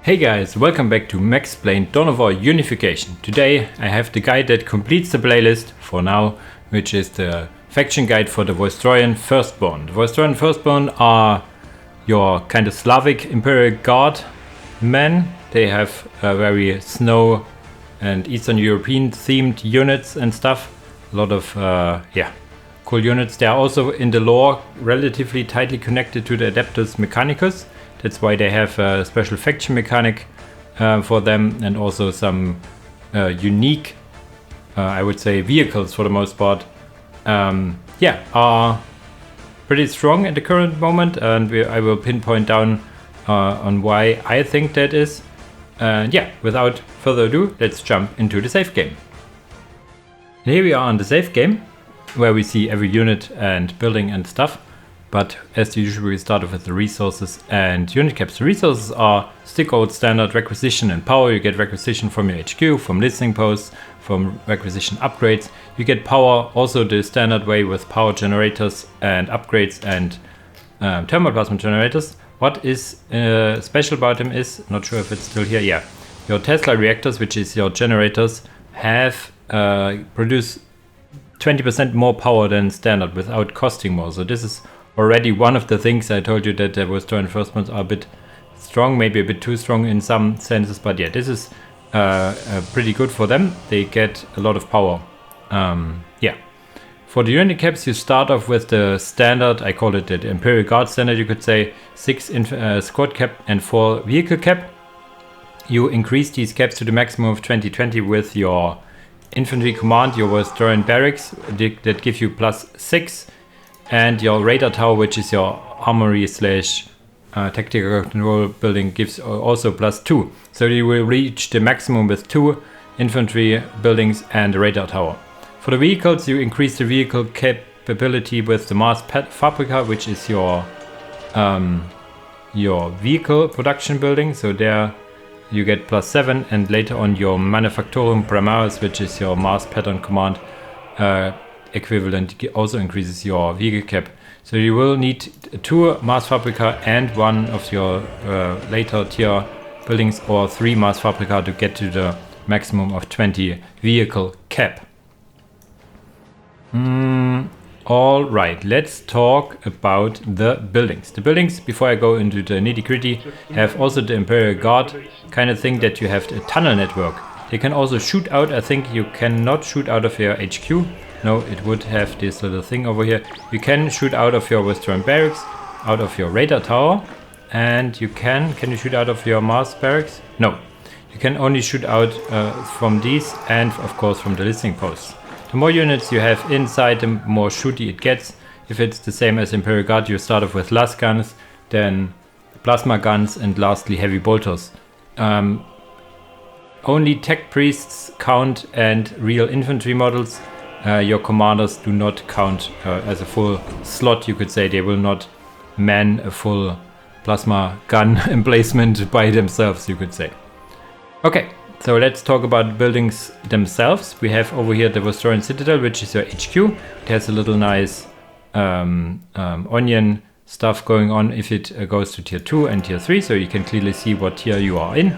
Hey guys, welcome back to Maxplained Dawn of War Unification. Today I have the guide that completes the playlist for now, which is the faction guide for the Vostroyan Firstborn. The Vostroyan Firstborn are your kind of Slavic Imperial Guard men. They have very snow and Eastern European themed units and stuff. A lot of cool units. They are also in the lore relatively tightly connected to the Adeptus Mechanicus. That's why they have a special faction mechanic for them, and also some unique, I would say, vehicles for the most part. Are pretty strong at the current moment, and I will pinpoint down on why I think that is. Without further ado, let's jump into the save game. And here we are on the save game, where we see every unit and building and stuff. But as usual, we start off with the resources and unit caps. The resources are stick code, standard, requisition, and power. You get requisition from your HQ, from listening posts, from requisition upgrades. You get power also the standard way with power generators and upgrades and thermal plasma generators. What is special about them is, not sure if it's still here, yeah. Your Tesla reactors, which is your generators, have produce 20% more power than standard without costing more. So this is already one of the things I told you, that the Vostroyan Firstborns are a bit strong, maybe a bit too strong in some senses, but yeah, this is pretty good for them. They get a lot of power. For the unit caps, you start off with the standard, I call it the Imperial Guard standard, you could say, 6 squad cap and 4 vehicle cap. You increase these caps to the maximum of 2020 with your infantry command, your Vostroyan barracks, that give you +6. And your radar tower, which is your armory slash tactical control building, gives also +2. So you will reach the maximum with 2 infantry buildings and a radar tower. For the vehicles, you increase the vehicle capability with the Mars Fabrica, which is your vehicle production building. So there you get +7, and later on your Manufactorum Primaris, which is your Mars pattern command equivalent, also increases your vehicle cap. So you will need 2 Mars Fabrica and 1 of your later tier buildings, or 3 Mars Fabrica to get to the maximum of 20 vehicle cap. Alright, let's talk about the buildings. The buildings, before I go into the nitty gritty, have also the Imperial Guard kind of thing, that you have a tunnel network. They can also shoot out. I think you cannot shoot out of your HQ. No, it would have this little thing over here. You can shoot out of your Vostroyan barracks, out of your radar tower, and you can you shoot out of your Mars barracks? No, you can only shoot out from these, and of course from the listening posts. The more units you have inside, the more shooty it gets. If it's the same as Imperial Guard, you start off with las guns, then plasma guns, and lastly heavy bolters. Only Techtrees count, and real infantry models. Your commanders do not count as a full slot, you could say. They will not man a full plasma gun emplacement by themselves, you could say. Okay, so let's talk about buildings themselves. We have over here the Vostroyan Citadel, which is your HQ. It has a little nice onion stuff going on if it goes to tier 2 and tier 3, so you can clearly see what tier you are in.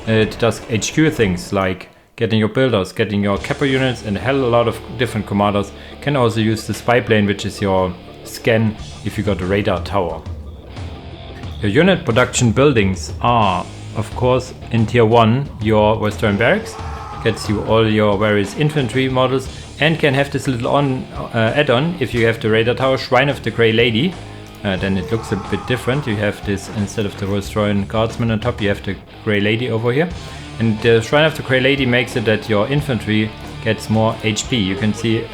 It does HQ things like getting your builders, getting your capper units, and a hell of a lot of different commanders. Can also use the spy plane, which is your scan if you got a radar tower. Your unit production buildings are, of course, in tier 1 your Vostroyan barracks, gets you all your various infantry models, and can have this little add-on if you have the radar tower, Shrine of the Grey Lady. Then it looks a bit different. You have this, instead of the Vostroyan Guardsman on top, you have the Grey Lady over here. And the Shrine of the Grey Lady makes it that your infantry gets more HP. You can see,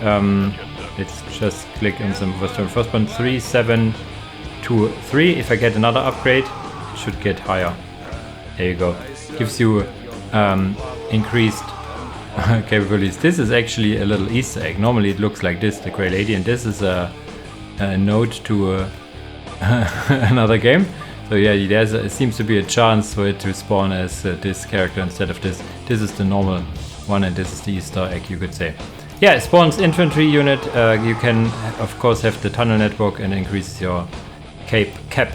let's just click on some Vostroyan Firstborn, 3.7.3. If I get another upgrade, it should get higher. There you go. Gives you increased capabilities. This is actually a little Easter egg. Normally it looks like this, the Grey Lady, and this is a note to another game. So yeah, it seems to be a chance for it to spawn as this character instead of this. This is the normal one, and this is the Easter egg, you could say. Yeah, it spawns infantry unit. You can, of course, have the tunnel network and increase your cap.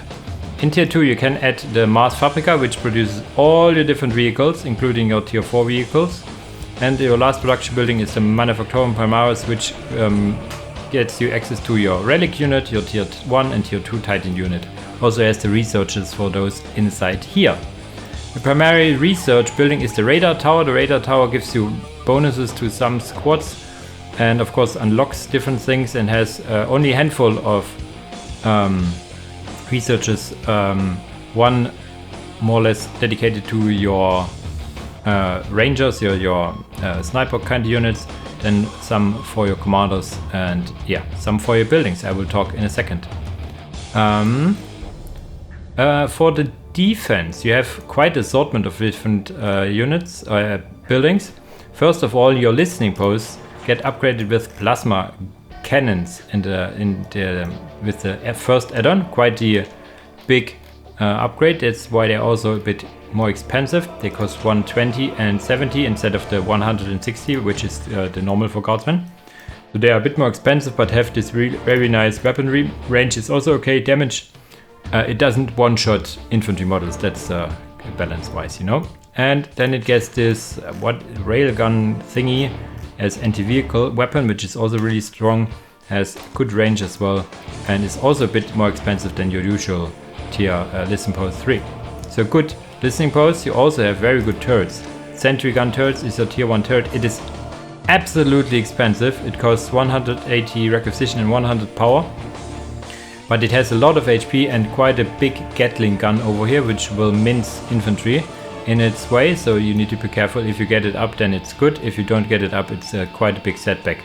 In tier 2 you can add the Mars Fabrica, which produces all your different vehicles, including your tier 4 vehicles. And your last production building is the Manufactorum Primaris, which gets you access to your Relic unit, your tier 1 and tier 2 Titan unit. Also has the researches for those inside here. The primary research building is the Radar Tower. The Radar Tower gives you bonuses to some squads and of course unlocks different things and has only a handful of researches, one more or less dedicated to your rangers, your sniper kind of units, then some for your commanders, and yeah, some for your buildings. I will talk in a second. For the defense, you have quite an assortment of different units, buildings. First of all, your listening posts get upgraded with plasma cannons with the first add-on. Quite the big upgrade. That's why they're also a bit more expensive. They cost 120 and 70 instead of the 160, which is the normal for guardsmen. So they are a bit more expensive, but have this very nice weaponry. Range is also okay. Damage, it doesn't one-shot infantry models. That's balance-wise, you know. And then it gets this railgun thingy as anti-vehicle weapon, which is also really strong, has good range as well, and is also a bit more expensive than your usual tier listening post 3. So good listening posts. You also have very good turrets. Sentry gun turrets is your tier 1 turret. It is absolutely expensive. It costs 180 requisition and 100 power, but it has a lot of HP and quite a big Gatling gun over here, which will mince infantry in its way, so you need to be careful. If you get it up, then it's good. If you don't get it up, it's quite a big setback.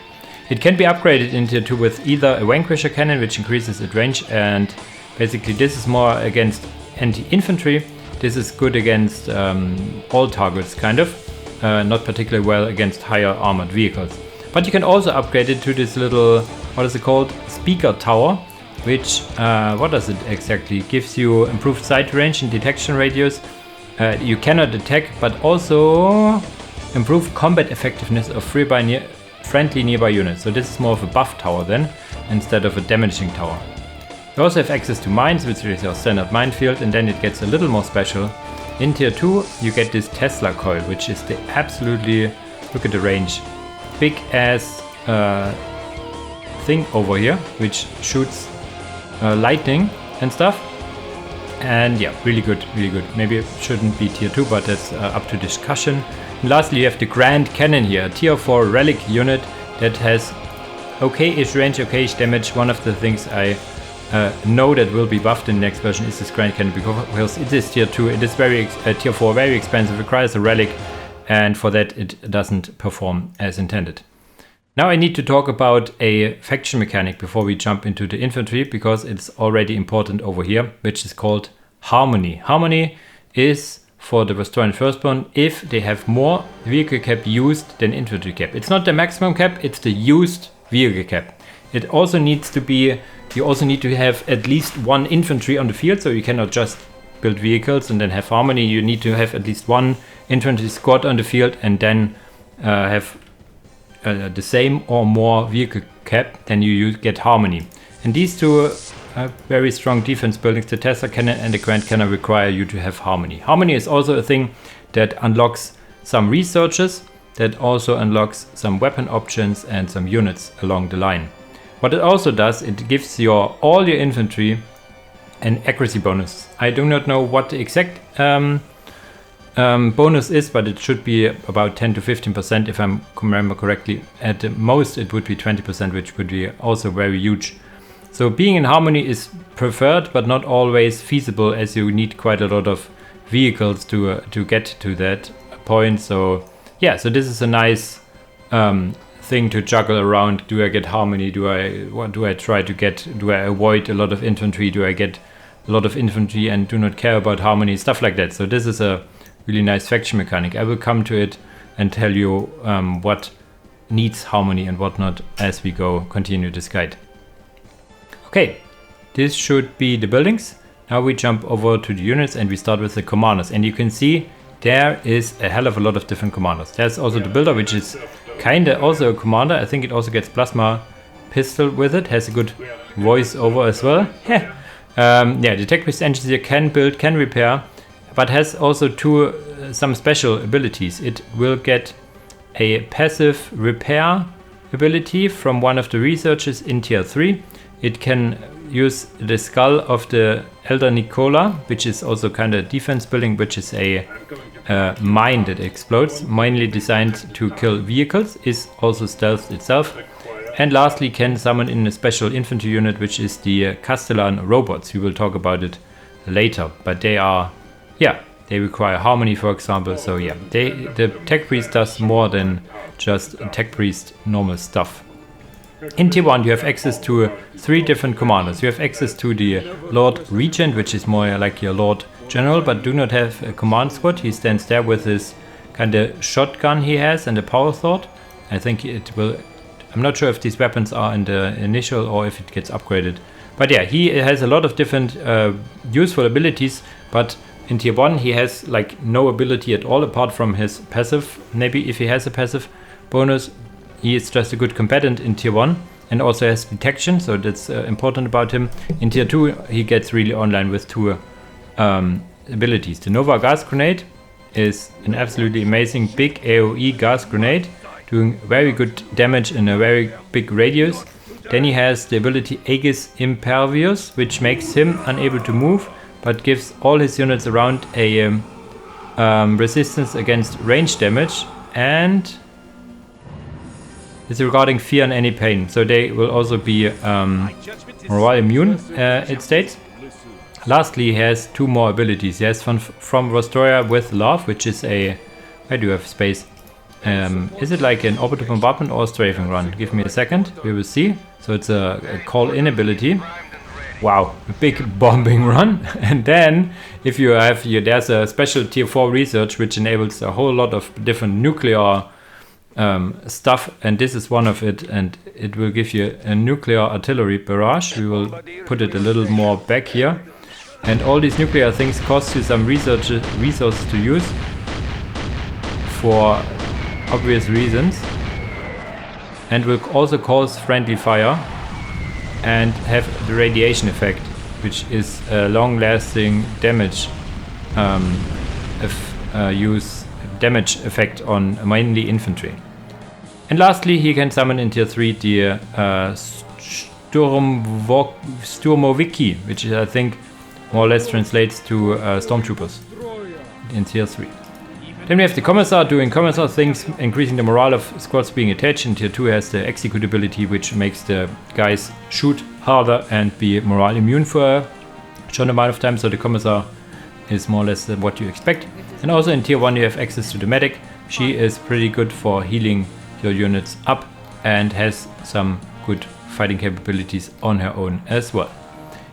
It can be upgraded in tier 2 with either a Vanquisher cannon, which increases its range, and basically this is more against anti-infantry. This is good against all targets, kind of. Not particularly well against higher armored vehicles. But you can also upgrade it to this little, what is it called? Speaker tower, which, what does it exactly? Gives you improved sight range and detection radius. You cannot attack, but also improve combat effectiveness of friendly nearby units. So this is more of a buff tower then, instead of a damaging tower. You also have access to mines, which is your standard minefield, and then it gets a little more special. In tier 2 you get this Tesla coil, which is the absolutely, look at the range, big ass thing over here, which shoots lightning and stuff. And yeah, really good, really good. Maybe it shouldn't be tier 2, but that's up to discussion. And lastly, you have the Grand Cannon here, a tier 4 relic unit that has okay-ish range, okay-ish damage. One of the things I know that will be buffed in the next version is this Grand Cannon, because it is tier 2, it is tier 4, very expensive, requires a relic, and for that it doesn't perform as intended. Now I need to talk about a faction mechanic before we jump into the infantry, because it's already important over here, which is called Harmony. Harmony is for the Vostroyan Firstborn if they have more vehicle cap used than infantry cap. It's not the maximum cap, it's the used vehicle cap. It also needs to be, you also need to have at least one infantry on the field, so you cannot just build vehicles and then have Harmony. You need to have at least one infantry squad on the field and then have the same or more vehicle cap, then you get Harmony. And these two very strong defense buildings, the Tesla Cannon and the Grand Cannon, require you to have Harmony. Harmony is also a thing that unlocks some researches, that also unlocks some weapon options and some units along the line. What it also does, it gives all your infantry an accuracy bonus. I do not know what the exact bonus is, but it should be about 10 to 15% if I remember correctly. At the most it would be 20%, which would be also very huge. So being in Harmony is preferred, but not always feasible, as you need quite a lot of vehicles to get to that point. So yeah, so this is a nice thing to juggle around. Do I get Harmony? What do I try to get? Do I avoid a lot of infantry? Do I get a lot of infantry and do not care about Harmony? Stuff like that. So this is a really nice faction mechanic. I will come to it and tell you what needs Harmony and what not as we continue this guide. Okay, this should be the buildings. Now we jump over to the units and we start with the commanders. And you can see there is a hell of a lot of different commanders. There's also the builder, which is kinda also a commander. I think it also gets plasma pistol with it. Has a good voice over as well. Yeah, the Techtrees Engineer can build, can repair, but has also some special abilities. It will get a passive repair ability from one of the researchers in tier 3. It can use the skull of the Elder Nicola, which is also kind of defense building, which is a mine that explodes, mainly designed to kill vehicles, is also stealth itself. And lastly, can summon in a special infantry unit, which is the Castellan robots. We will talk about it later, but they are, yeah, they require harmony, for example. So yeah, the Tech Priest does more than just Tech Priest normal stuff. In tier 1 you have access to 3 different commanders. You have access to the Lord Regent, which is more like your Lord General, but do not have a command squad. He stands there with his kind of shotgun he has and a power sword. I think it will, I'm not sure if these weapons are in the initial or if it gets upgraded. But yeah, he has a lot of different useful abilities, but in tier 1 he has like no ability at all apart from his passive. Maybe if he has a passive bonus, he is just a good combatant in tier 1 and also has detection, so that's important about him. In tier 2 he gets really online with 2 abilities. The Nova Gas Grenade is an absolutely amazing big AoE gas grenade, doing very good damage in a very big radius. Then he has the ability Aegis Impervious, which makes him unable to move, but gives all his units around a resistance against range damage, and is regarding fear and any pain. So they will also be morale immune, it states. Lastly, he has 2 more abilities. He has from Vostroyan with Love, which is a... I do have space. Is it like an orbital bombardment or a strafing run? Give me a second, we will see. So it's a call-in ability. Wow, a big bombing run. And then, if you have... there's a special tier 4 research, which enables a whole lot of different nuclear stuff, and this is one of it, and it will give you a nuclear artillery barrage. We will put it a little more back here, and all these nuclear things cost you some resources to use for obvious reasons, and will also cause friendly fire and have the radiation effect, which is a long-lasting damage damage effect on mainly infantry. And lastly, he can summon in tier 3 the Sturmoviki, which I think more or less translates to stormtroopers in tier 3. Then we have the Commissar doing Commissar things, increasing the morale of squads being attached. In tier 2 has the execute ability, which makes the guys shoot harder and be morale immune for a short amount of time, so the Commissar is more or less what you expect. And also in tier 1 you have access to the Medic. She is pretty good for healing your units up and has some good fighting capabilities on her own as well.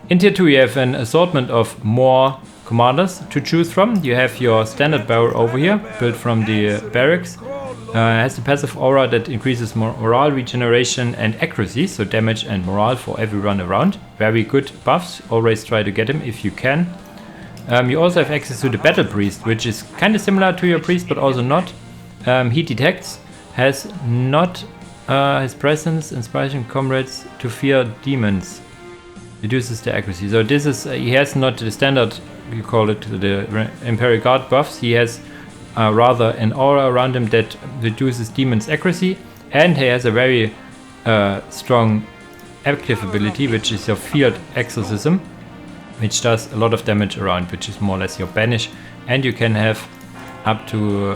In tier 2 you have an assortment of more commanders to choose from. You have your standard barrel over here, built from the barracks. Has the passive aura that increases morale, regeneration and accuracy, so damage and morale for every run around. Very good buffs, always try to get him if you can. You also have access to the Battle Priest, which is kind of similar to your Priest, but also not. He detects, has not his presence, inspiring comrades to fear demons. Reduces the accuracy. So this is, he has not the standard, you call it the Imperial Guard buffs. He has rather an aura around him that reduces demons' accuracy, and he has a very strong active ability, which is your Field Exorcism, which does a lot of damage around, which is more or less your banish, and you can have up to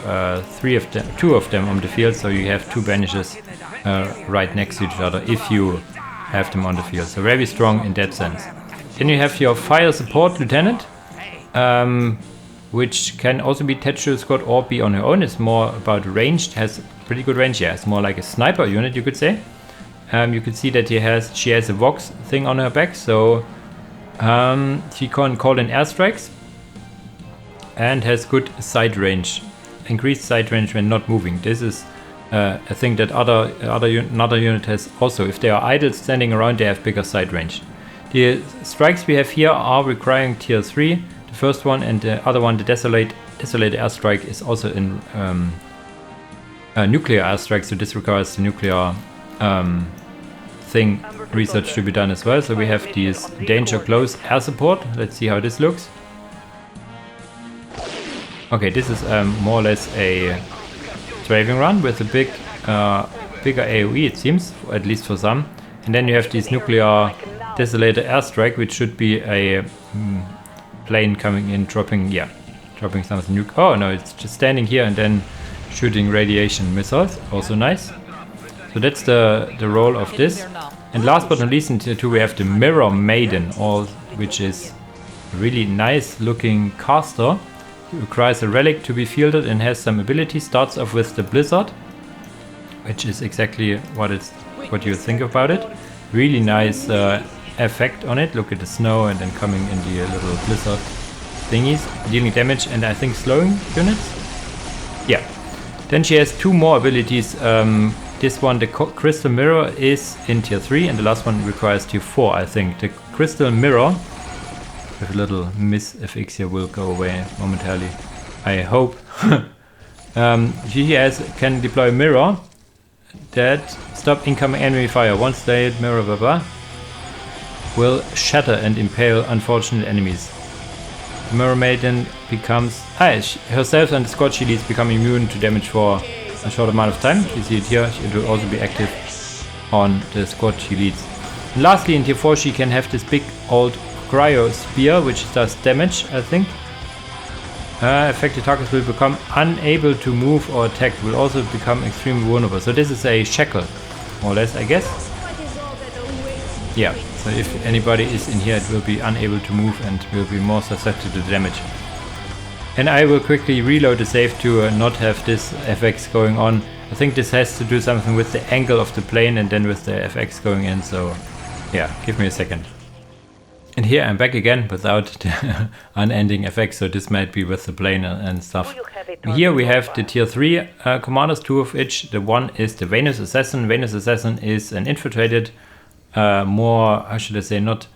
2 of them on the field, so you have 2 banishes right next to each other if you have them on the field. So very strong in that sense. Then you have your Fire Support Lieutenant, which can also be attached to a squad or be on her own. It's more about ranged, has pretty good range. Yeah, it's more like a sniper unit, you could say. You could see that she has a Vox thing on her back, so she can call in airstrikes and has good sight range, increased sight range when not moving. This is a thing that another unit has also. If they are idle standing around, they have bigger sight range. The strikes we have here are requiring tier 3. The first one and the other one, the Desolate airstrike, is also in nuclear airstrike, so this requires the nuclear thing research to be done as well. So we have this danger close air support. Let's see how this looks. Okay, this is more or less a strafing run with a bigger AoE, it seems, at least for some. And then you have this nuclear desolator airstrike, which should be a plane coming in, dropping something nuke. Oh no, it's just standing here and then shooting radiation missiles. Also nice. So that's the role of this. And last but not least, in tier 2 we have the Mirror Maiden, which is a really nice looking caster. It requires a relic to be fielded and has some ability. Starts off with the Blizzard, which is exactly what you think about it. Really nice effect on it. Look at the snow and then coming in the little blizzard thingies, dealing damage and I think slowing units. Yeah. Then she has 2 more abilities. This one, the Crystal Mirror, is in tier 3 and the last one requires tier 4, I think. The Crystal Mirror, with a little miss FX here, will go away momentarily, I hope. She can deploy a mirror that stop incoming enemy fire. Once they mirror will shatter and impale unfortunate enemies. The Mirror Maiden becomes herself and the squad she leads become immune to damage for a short amount of time. You see it here. It will also be active on the squad she leads. And lastly, in tier 4 she can have this big old cryo spear, which does damage, I think. Affected targets will become unable to move or attack, will also become extremely vulnerable. So this is a shackle, more or less, I guess. Yeah, so if anybody is in here, it will be unable to move and will be more susceptible to damage. And I will quickly reload the save to not have this FX going on. I think this has to do something with the angle of the plane and then with the FX going in, so yeah, give me a second. And here I'm back again without the unending FX, so this might be with the plane and stuff. Here we have the tier 3 commanders, 2 of which. The one is the Venus Assassin. Venus Assassin is an infiltrated, more, how should I say, not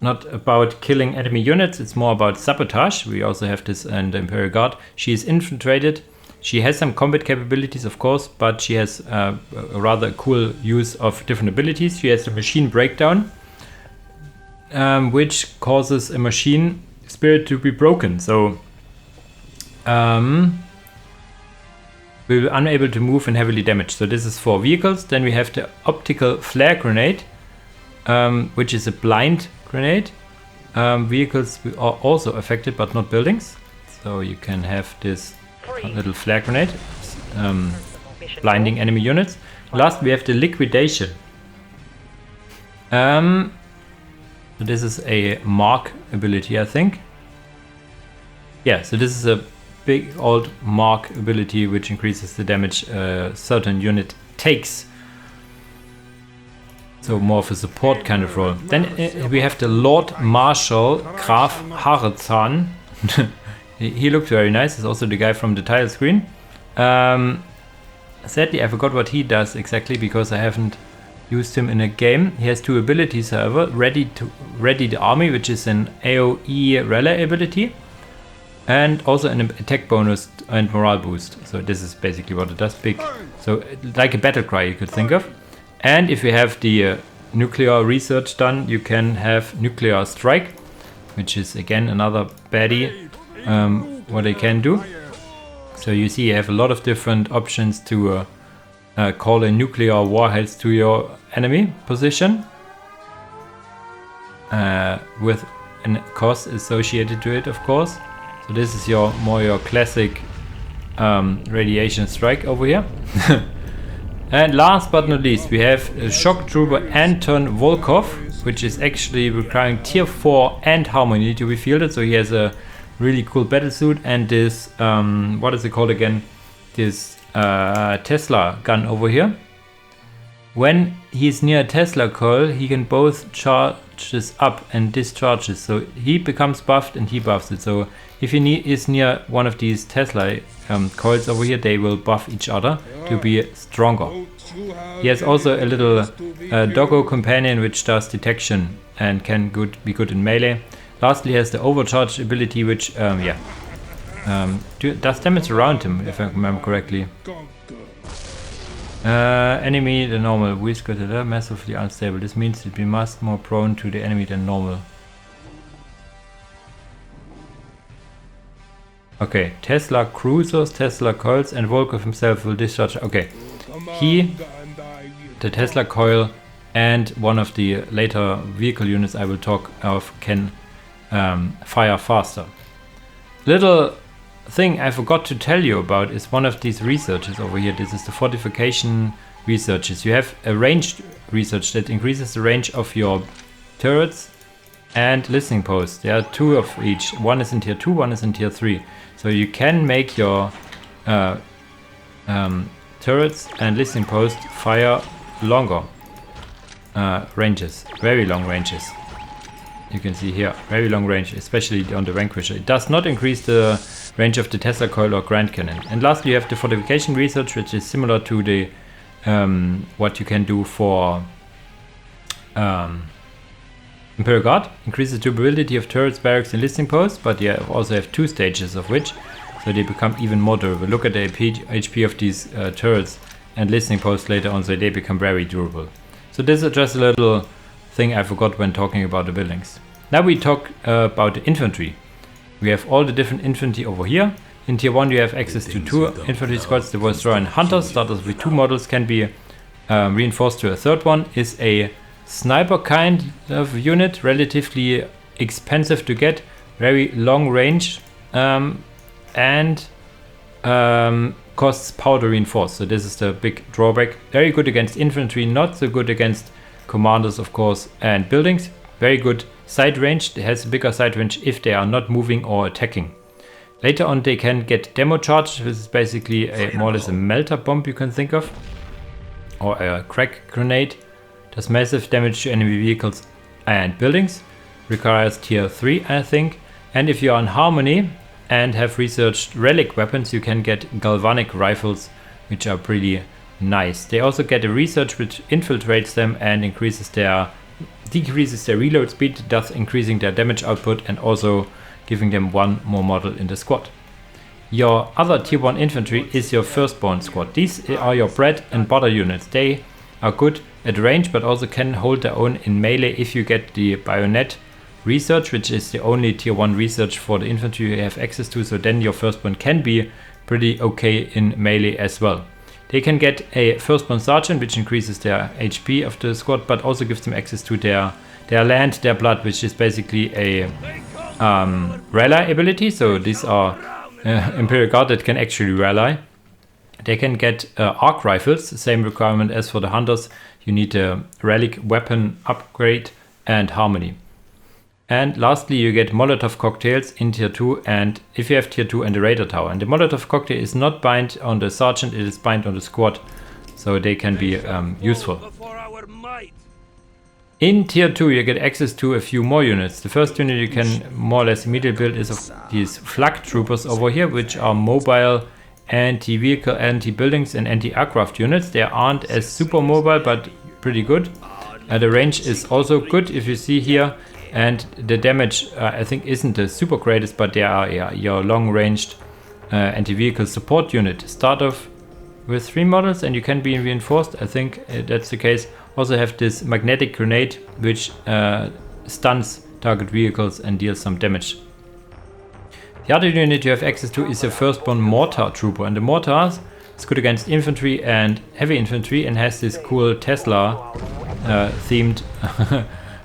about killing enemy units, it's more about sabotage. We also have this in the Imperial Guard. She is infiltrated. She has some combat capabilities, of course, but she has a rather cool use of different abilities. She has a machine breakdown, which causes a machine spirit to be broken. So we will unable to move and heavily damaged. So this is for vehicles. Then we have the optical flare grenade, which is a blind grenade. Vehicles are also affected, but not buildings. So you can have this little flare grenade, blinding enemy units. Last, we have the liquidation. So this is a mark ability, I think. Yeah, so this is a big old mark ability which increases the damage a certain unit takes. So more of a support kind of role. Then we have the Lord Marshal Graf Harezahn. He looked very nice. He's also the guy from the title screen. Sadly, I forgot what he does exactly because I haven't used him in a game. He has 2 abilities, however. Ready the army, which is an AoE relay ability, and also an attack bonus and morale boost. So this is basically what it does. Big, so like a battle cry, you could think of. And if you have the nuclear research done, you can have nuclear strike, which is again another baddie. What they can do. So you see, you have a lot of different options to call in nuclear warheads to your enemy position, with a cost associated to it, of course. So this is your classic radiation strike over here. And last but not least, we have Shock Trooper Anton Volkov, which is actually requiring tier 4 and harmony to be fielded. So he has a really cool battlesuit and this, what is it called again? This Tesla gun over here. When he's near a Tesla coil, he can both charges up and discharges. So he becomes buffed and he buffs it. So if he is near one of these Tesla coils over here, they will buff each other to be stronger. He has also a little doggo companion which does detection and can be good in melee. Lastly, he has the overcharge ability, which does damage around him, if I remember correctly. Enemy the normal. We've got a massively unstable. This means that we must more prone to the enemy than normal. Okay, Tesla cruisers, Tesla coils, and Volkov himself will discharge. Okay, he, the Tesla coil, and one of the later vehicle units I will talk of can fire faster. Little thing I forgot to tell you about is one of these researches over here. This is the fortification researches. You have a ranged research that increases the range of your turrets and listening posts. There are 2 of each. One is in tier 2, one is in tier 3. So you can make your turrets and listening posts fire longer ranges, very long ranges. You can see here, very long range, especially on the Vanquisher. It does not increase the range of the Tesla coil or Grand Cannon. And lastly, you have the fortification research, which is similar to the what you can do for Imperial Guard. Increases the durability of turrets, barracks, and listening posts, but you also have 2 stages of which, so they become even more durable. Look at the HP of these turrets and listening posts later on, so they become very durable. So this is just a little thing I forgot when talking about the buildings. Now we talk about the infantry. We have all the different infantry over here. In tier 1 you have access to 2 infantry squads. The Vostroyan Hunters, starters with 2 models, can be reinforced to a 3rd one. Is a sniper kind of unit, relatively expensive to get, very long range, and costs power to reinforce. So this is the big drawback. Very good against infantry, not so good against commanders, of course, and buildings. Very good side range. It has a bigger side range if they are not moving or attacking. Later on they can get demo charge, which is basically more or less a melter bomb you can think of, or a crack grenade. Does massive damage to enemy vehicles and buildings. Requires tier 3, I think. And if you are in Harmony and have researched relic weapons, you can get galvanic rifles, which are pretty nice. They also get a research which infiltrates them and decreases their reload speed, thus increasing their damage output and also giving them 1 more model in the squad. Your other tier 1 infantry is your Firstborn squad. These are your bread and butter units. They are good at range, but also can hold their own in melee if you get the bayonet research, which is the only tier 1 research for the infantry you have access to, so then your Firstborn can be pretty okay in melee as well. They can get a Firstborn sergeant, which increases their HP of the squad, but also gives them access to their land, their blood, which is basically a rally ability. So these are Imperial Guard that can actually rally. They can get arc rifles, same requirement as for the hunters. You need a relic weapon upgrade and harmony. And lastly, you get Molotov cocktails in tier 2, and if you have tier 2 and the radar tower. And the Molotov cocktail is not bind on the sergeant, it is bind on the squad, so they can be useful. In tier 2 you get access to a few more units. The first unit you can more or less immediately build is of these flak troopers over here, which are mobile anti-vehicle, anti-buildings and anti-aircraft units. They aren't as super mobile, but pretty good. The range is also good, if you see here, and the damage I think isn't the super greatest, but they are your long-ranged anti-vehicle support unit. Start off with 3 models and you can be reinforced. I think that's the case. Also have this magnetic grenade, which stuns target vehicles and deals some damage. The other unit you have access to is your Firstborn Mortar Trooper, and the Mortars is good against infantry and heavy infantry and has this cool Tesla themed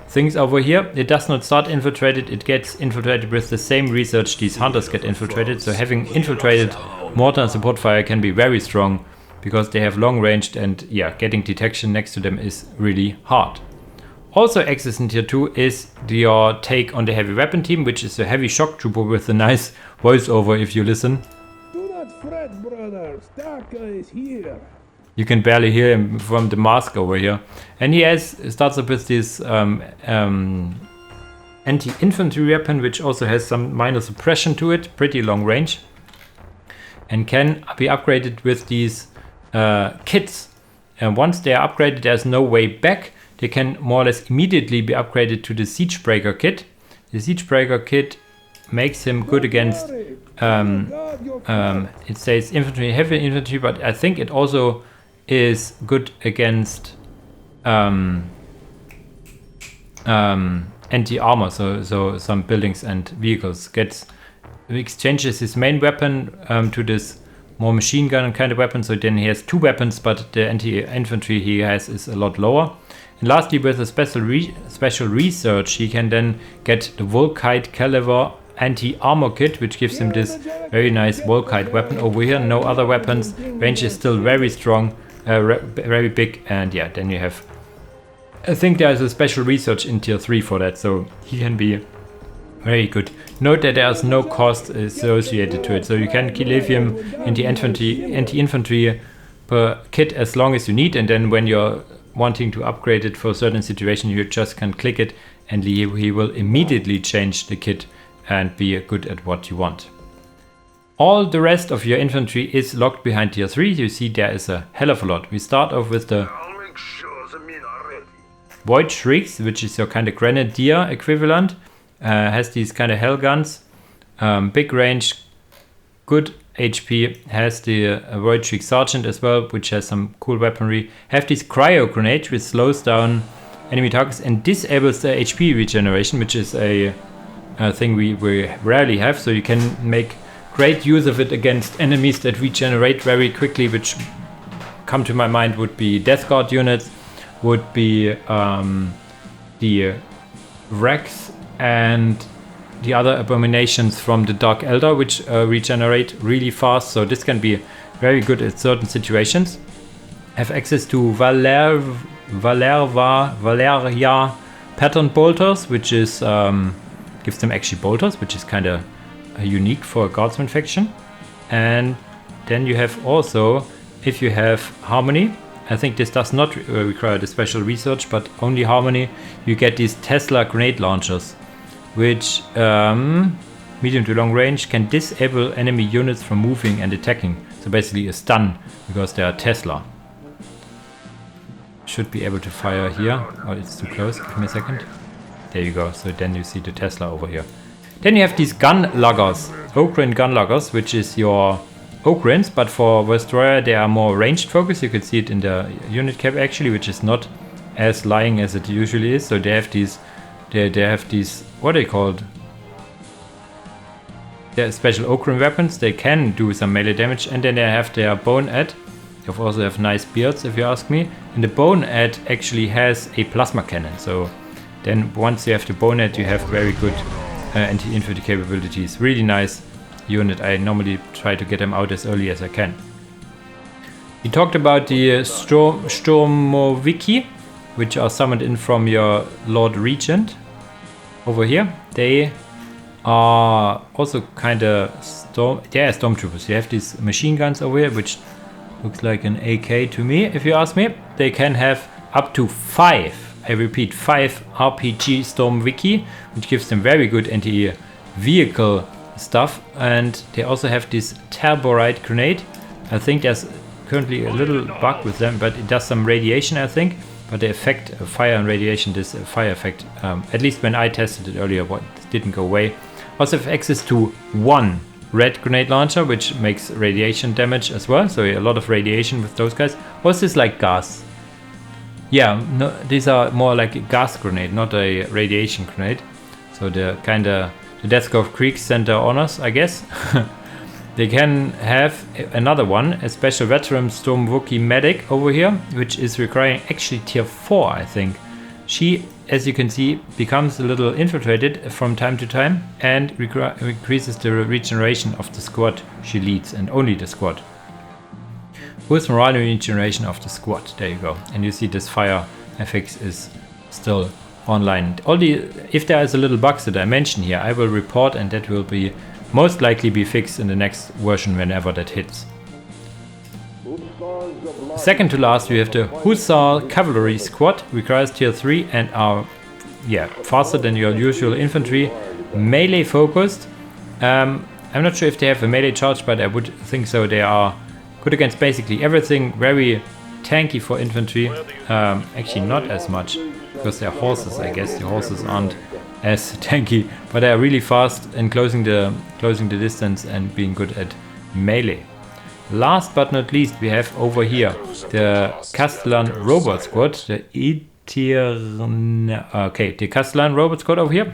things over here. It does not start infiltrated, it gets infiltrated with the same research these hunters get infiltrated, so having infiltrated mortar and support fire can be very strong because they have long range, and yeah, getting detection next to them is really hard. Also access in tier 2 is your take on the heavy weapon team, which is a heavy shock trooper with a nice voiceover if you listen. Do not fret, brother. Staka is here. You can barely hear him from the mask over here. And he starts up with this anti-infantry weapon, which also has some minor suppression to it, pretty long range. And can be upgraded with these kits. And once they are upgraded, there's no way back. They can more or less immediately be upgraded to the Siegebreaker kit. The Siegebreaker kit makes him good against, it says infantry, heavy infantry, but I think it also is good against anti-armor, so some buildings and vehicles. Exchanges his main weapon to this more machine gun kind of weapon, so then he has 2 weapons, but the anti-infantry he has is a lot lower. And lastly, with a special research, he can then get the Volkite Caliber anti-armor kit, which gives him this very nice Volkite weapon. Over here, no other weapons. Range is still very strong, very big, and yeah, then you have... I think there's a special research in tier 3 for that, so he can be very good. Note that there's no cost associated to it, so you can leave him in the anti-infantry per kit as long as you need, and then when you're wanting to upgrade it for a certain situation, you just can click it and he will immediately change the kit and be good at what you want. All the rest of your infantry is locked behind tier 3. You see there is a hell of a lot. We start off with the Void Shrieks, which is your kind of grenadier equivalent. Has these kind of hell guns, big range, good HP. Has the Void Shriek Sergeant as well, which has some cool weaponry. Have this cryo grenade, which slows down enemy targets and disables the HP regeneration, which is a thing we rarely have. So you can make great use of it against enemies that regenerate very quickly, which come to my mind would be Death Guard units, would be the Rex and the other abominations from the Dark Elder, which regenerate really fast. So this can be very good at certain situations. Have access to Valeria pattern bolters, which is gives them actually bolters, which is kind of unique for a guardsman faction. And then you have also, if you have Harmony, I think this does not require the special research, but only Harmony, you get these Tesla grenade launchers, which medium to long range can disable enemy units from moving and attacking. So basically a stun, because they are Tesla. Should be able to fire here. Oh, it's too close. Give me a second. There you go. So then you see the Tesla over here. Then you have these gun luggers, Oakrin gun luggers, which is your Oakrins, but for Vostroya they are more ranged focused. You can see it in the unit cap actually, which is not as lying as it usually is. So they have these, they have these, what are they called? They're special Oakrin weapons. They can do some melee damage, and then they have their bone ad. They also have nice beards, if you ask me. And the bone ad actually has a plasma cannon. So then once you have the bone ad, you have very good anti-infantry capabilities. Really nice unit. I normally try to get them out as early as I can. We talked about the Stormoviki, which are summoned in from your Lord Regent over here. They are also kind of stormtroopers. You have these machine guns over here, which looks like an AK to me, if you ask me. They can have up to 5, I repeat, 5 RPG Stormoviki, which gives them very good anti-vehicle stuff. And they also have this Terborite grenade. I think there's currently a little bug with them, but it does some radiation, I think. But the effect of fire and radiation, this fire effect, at least when I tested it earlier, didn't go away. Also have access to 1 red grenade launcher, which makes radiation damage as well. So a lot of radiation with those guys. What's this, like gas? Yeah, no, these are more like a gas grenade, not a radiation grenade. So the kind of the Death Cove Creek Center honors, I guess. They can have another one, a special veteran Stormwookiee medic over here, which is requiring actually tier 4, I think. She, as you can see, becomes a little infiltrated from time to time and increases the regeneration of the squad she leads, and only the squad. Boost morale and regeneration of the squad. There you go. And you see this fire FX is still online. If there is a little bug that I mentioned here, I will report, and that will be most likely be fixed in the next version whenever that hits. Second to last, we have the Hussar Cavalry Squad. Requires tier 3 and are faster than your usual infantry. Melee focused. I'm not sure if they have a melee charge, but I would think so. They are good against basically everything. Very tanky for infantry. Actually not as much, because they're horses, I guess. The horses aren't as tanky, but they are really fast in closing the distance and being good at melee. Last but not least, we have over here the Castellan Robot Squad, the Castellan Robot Squad over here,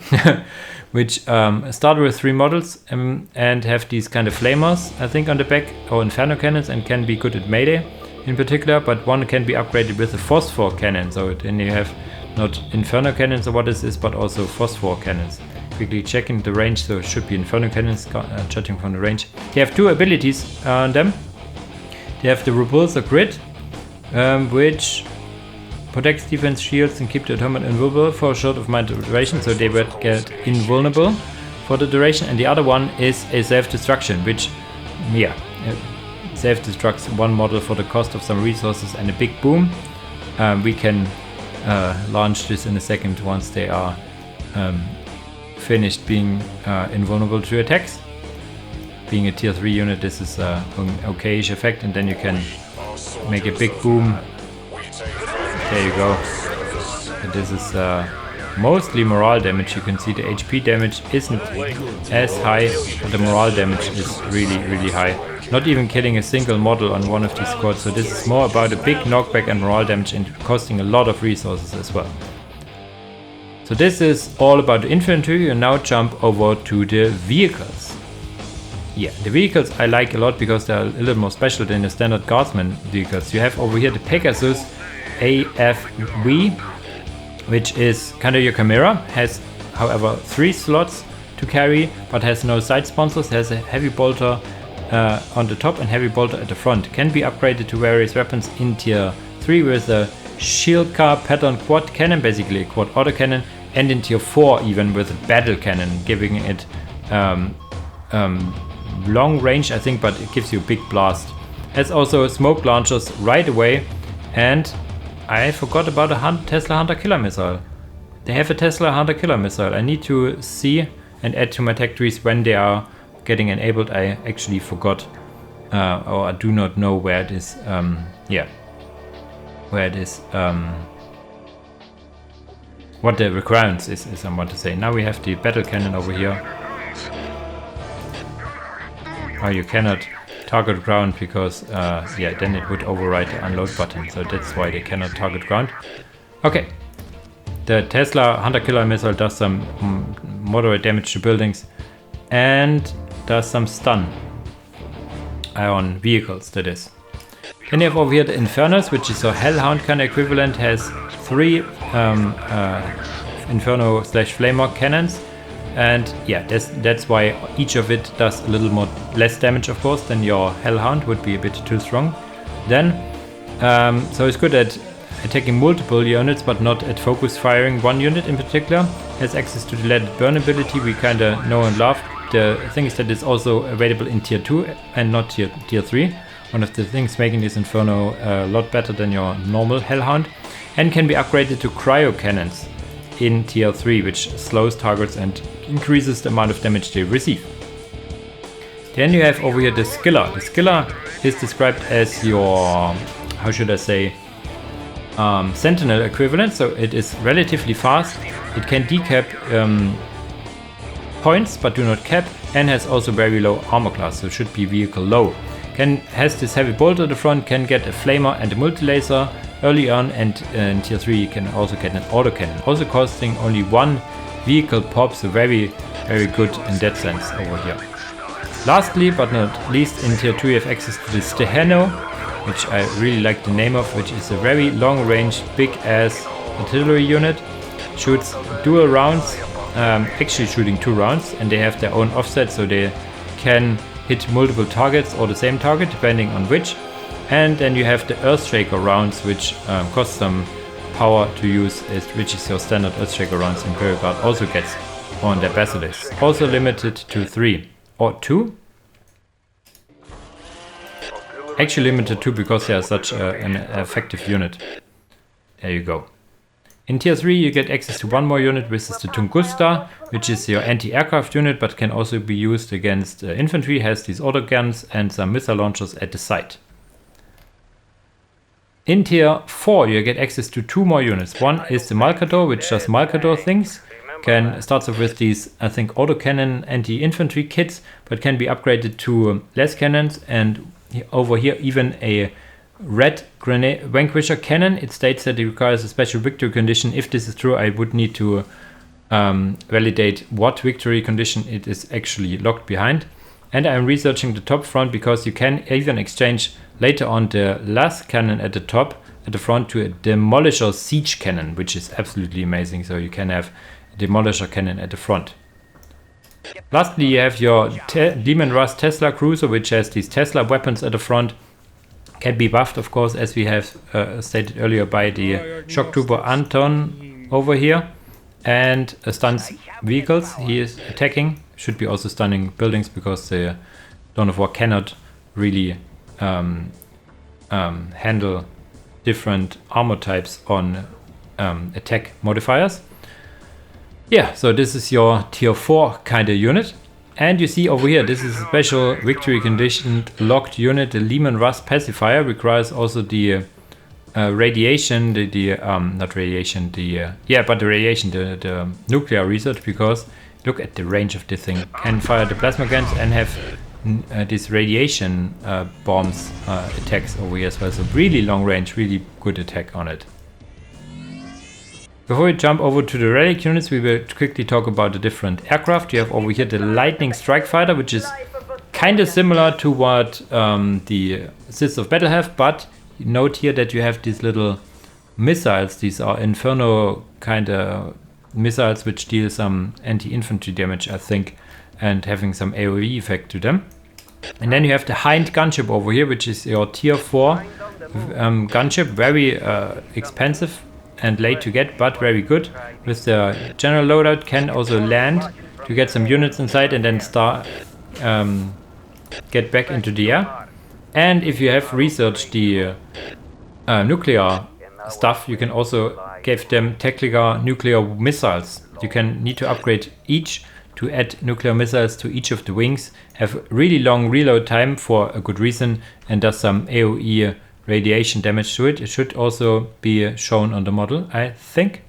which started with 3 models and have these kind of flamers, I think, on the back, or inferno cannons, and can be good at melee in particular, but one can be upgraded with a phosphor cannon, so then you have not inferno cannons or what this is, but also phosphor cannons. Quickly checking the range, so it should be inferno cannons, judging from the range. They have 2 abilities on them. They have the repulsor grid, which protects defense shields and keep the opponent invulnerable for a short amount of duration, so they would get invulnerable for the duration. And the other one is a self-destruction, which, yeah, self-destructs one model for the cost of some resources and a big boom. We can launch this in a second once they are finished being invulnerable to attacks. Being a tier 3 unit, this is an okayish effect, and then you can make a big boom. There you go. And this is mostly morale damage. You can see the HP damage isn't as high, but the morale damage is really, really high. Not even killing a single model on one of these squads, so this is more about a big knockback and morale damage and costing a lot of resources as well. So this is all about the infantry, and now jump over to the vehicles. Yeah, the vehicles I like a lot because they're a little more special than the standard guardsman vehicles. You have over here the Pegasus AFV, which is kind of your Chimera, has however 3 slots to carry, but has no side sponsors, has a heavy bolter on the top and heavy bolter at the front. Can be upgraded to various weapons in tier 3 with a shield car pattern quad cannon, basically a quad autocannon, and in tier 4 even with a battle cannon, giving it long range, I think, but it gives you a big blast. Has also smoke launchers right away, and I forgot about a Tesla Hunter Killer Missile. They have a Tesla Hunter Killer Missile. I need to see and add to my Techtrees when they are getting enabled. I actually forgot, or I do not know where it is. Where it is. What the requirements is I want to say. Now we have the battle cannon over here. Oh, you cannot target ground because, yeah, then it would override the unload button. So that's why they cannot target ground. Okay. The Tesla Hunter Killer Missile does some moderate damage to buildings and does some stun on vehicles, that is. Then you have over here the Infernos, which is a Hellhound kind of equivalent, has 3 Inferno/Flamer cannons. And yeah, that's why each of it does a little more less damage, of course, than your Hellhound would be a bit too strong. Then, so it's good at attacking multiple units, but not at focus firing one unit in particular. Has access to the Let It Burn ability we kinda know and love. The thing is that it's also available in tier 2 and not tier 3. One of the things making this Inferno a lot better than your normal Hellhound. And can be upgraded to cryo cannons in tier 3, which slows targets and increases the amount of damage they receive. Then you have over here the Skiller. The Skiller is described as your, how should I say, Sentinel equivalent, so it is relatively fast. It can decap points but do not cap, and has also very low armor class, so should be vehicle low. Has this heavy bolter at the front, can get a flamer and a multi-laser early on, and in tier 3 you can also get an autocannon, also costing only 1 vehicle pop, so very, very good in that sense over here. Lastly but not least, in tier 2 you have access to the Stehano, which I really like the name of, which is a very long range, big ass artillery unit. Shoots dual rounds, actually shooting 2 rounds, and they have their own offset, so they can hit multiple targets or the same target depending on which. And then you have the Earthshaker rounds, which cost some power to use, which is your standard Earthshaker rounds Imperial Guard also gets on their Basilisks. Also limited to 3 or 2. Actually limited to because they are such an effective unit. There you go. In tier 3 you get access to 1 more unit, which is the Tunguska, which is your anti-aircraft unit, but can also be used against infantry, has these autoguns and some missile launchers at the side. In tier 4 you get access to 2 more units. One is the Malkador, which does Malkador things. Starts off with these, I think, autocannon anti-infantry kits, but can be upgraded to less cannons and over here even a red grenade vanquisher cannon. It states that it requires a special victory condition. If this is true, I would need to validate what victory condition it is actually locked behind. And I'm researching the top front because you can even exchange later on the last cannon at the top, at the front, to a demolisher siege cannon, which is absolutely amazing. So you can have a demolisher cannon at the front. Lastly, you have your Demon Rust Tesla cruiser, which has these Tesla weapons at the front. Can be buffed, of course, as we have stated earlier, by the Shock Trooper Anton over here. And stuns vehicles he is attacking. Should be also stunning buildings, because the Dawn of War cannot really handle different armor types on attack modifiers. Yeah, so this is your tier 4 kind of unit. And you see over here, this is a special victory conditioned locked unit. The Lehman Rust pacifier requires also the radiation, the nuclear research, because look at the range of this thing. Can fire the plasma guns and have these radiation bombs attacks over here as well. So really long range, really good attack on it. Before we jump over to the relic units, we will quickly talk about the different aircraft. You have over here the Lightning Strike Fighter, which is kind of similar to what the Sisters of Battle have, but note here that you have these little missiles. These are Inferno kind of missiles which deal some anti-infantry damage, I think, and having some AoE effect to them. And then you have the Hind gunship over here, which is your tier 4 gunship, very expensive and late to get, but very good. With the general loadout, can also land to get some units inside and then start get back into the air. And if you have researched the nuclear stuff, you can also give them tactical nuclear missiles. You can need to upgrade each to add nuclear missiles to each of the wings. Have really long reload time for a good reason, and does some AoE radiation damage to it. It should also be shown on the model, I think.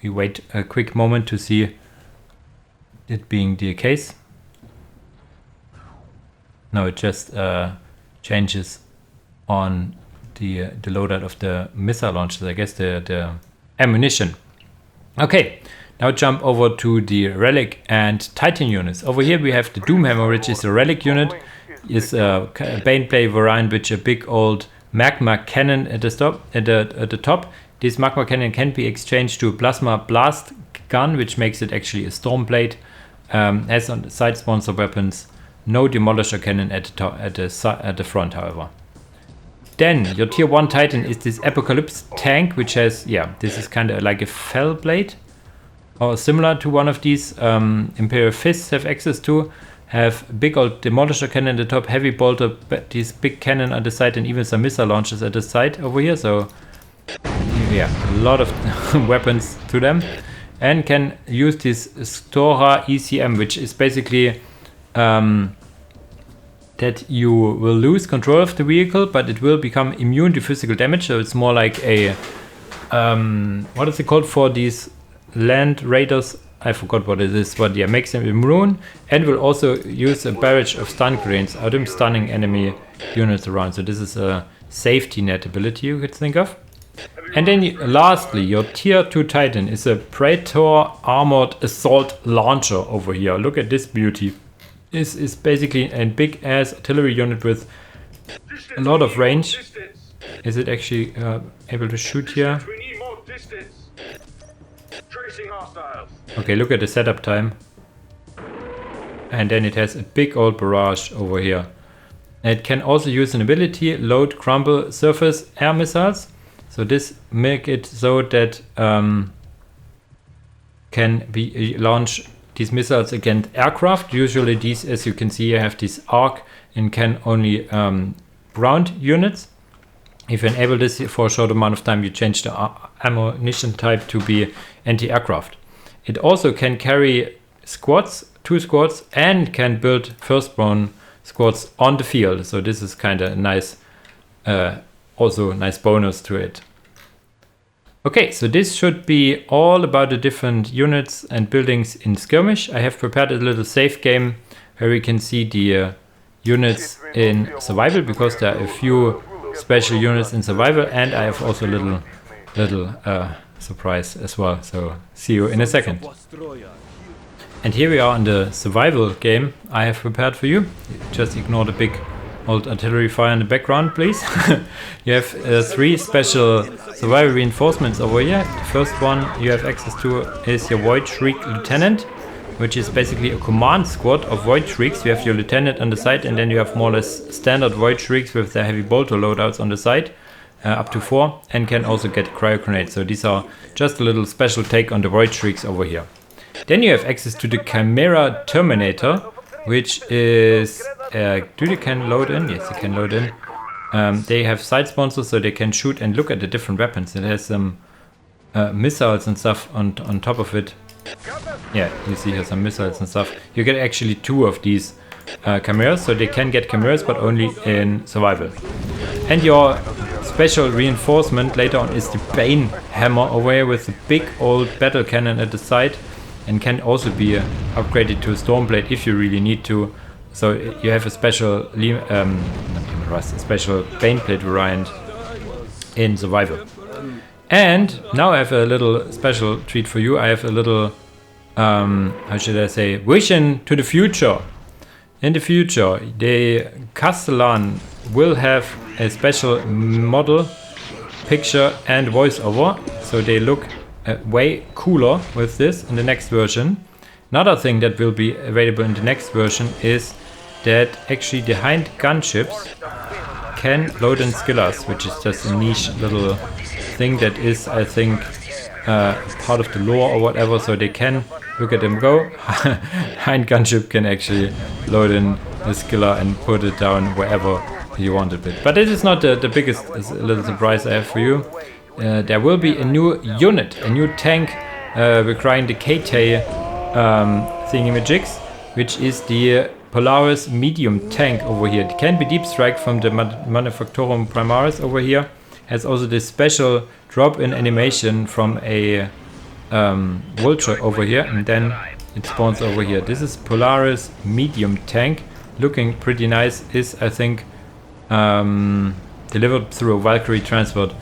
We wait a quick moment to see it being the case. No, it just changes on the loadout of the missile launchers, I guess the ammunition. Okay, now jump over to the relic and titan units. Over here we have the Doomhammer, which is a relic unit. Is a Baneblade variant, which a big old magma cannon at the top. This magma cannon can be exchanged to a plasma blast gun, which makes it actually a storm blade. Has on the side sponsor weapons. No demolisher cannon at the front, however. Then your tier 1 titan is this Apocalypse tank, which has, yeah, this is kind of like a fell blade, or similar to one of these Imperial Fists have access to. Have big old demolisher cannon at the top, heavy bolter, these big cannon on the side, and even some missile launchers at the side over here. So yeah, a lot of weapons to them. And can use this Stora ECM, which is basically that you will lose control of the vehicle, but it will become immune to physical damage. So it's more like a what is it called for these land raiders? I forgot what it is, but yeah, makes them immune, and will also use a barrage of stun grenades, autumn stunning enemy units around. So this is a safety net ability you could think of. And then lastly, your tier 2 titan is a Praetor armored assault launcher over here. Look at this beauty. This is basically a big ass artillery unit with a lot of range. Is it actually able to shoot here? Okay, look at the setup time. And then it has a big old barrage over here. It can also use an ability, load crumble surface air missiles. So this make it so that can be launch these missiles against aircraft. Usually these, as you can see, have this arc and can only ground units. If you enable this for a short amount of time, you change the ammunition type to be anti-aircraft. It also can carry squads, 2 squads, and can build Firstborn squads on the field. So this is kind of nice, also nice bonus to it. Okay, so this should be all about the different units and buildings in Skirmish. I have prepared a little save game where we can see the units in survival, because there are a few special units in survival, and I have also a little surprise as well. So see you in a second. And here we are in the survival game I have prepared for you. Just ignore the big old artillery fire in the background, please. You have 3 special survival reinforcements over here. The first one you have access to is your Void Shriek Lieutenant, which is basically a command squad of Void Shrieks. You have your lieutenant on the side, and then you have more or less standard Void Shrieks with their heavy bolter loadouts on the side, up to 4, and can also get cryo grenades. So these are just a little special take on the Void Shrieks over here. Then you have access to the Chimera Terminator, which is... do they can load in? Yes, they can load in. They have side sponsors, so they can shoot and look at the different weapons. It has some missiles and stuff on top of it. Yeah, you see here some missiles and stuff. You get actually 2 of these chimeras, so they can get chimeras, but only in survival. And your special reinforcement later on is the Bane Hammer over here with the big old battle cannon at the side, and can also be upgraded to a Stormblade if you really need to. So you have a special special Baneblade variant in survival. And now I have a little special treat for you. I have a little, how should I say, vision to the future. In the future, the Castellan will have a special model, picture and voiceover. So they look way cooler with this in the next version. Another thing that will be available in the next version is that actually the hind gunships can load in skillers, which is just a niche little thing that is, I think, part of the lore or whatever. So they can look at them go. Hind gunship can actually load in the skiller and put it down wherever you want it. But this is not the biggest little surprise I have for you. There will be a new unit, a new tank requiring the KT thingamajigs, which is the Polaris medium tank over here. It can be deep strike from the Manufactorum Primaris over here. Has also this special drop-in animation from a vulture over here, and then it spawns over here. This is Polaris medium tank, looking pretty nice. Is, I think, delivered through a Valkyrie transport.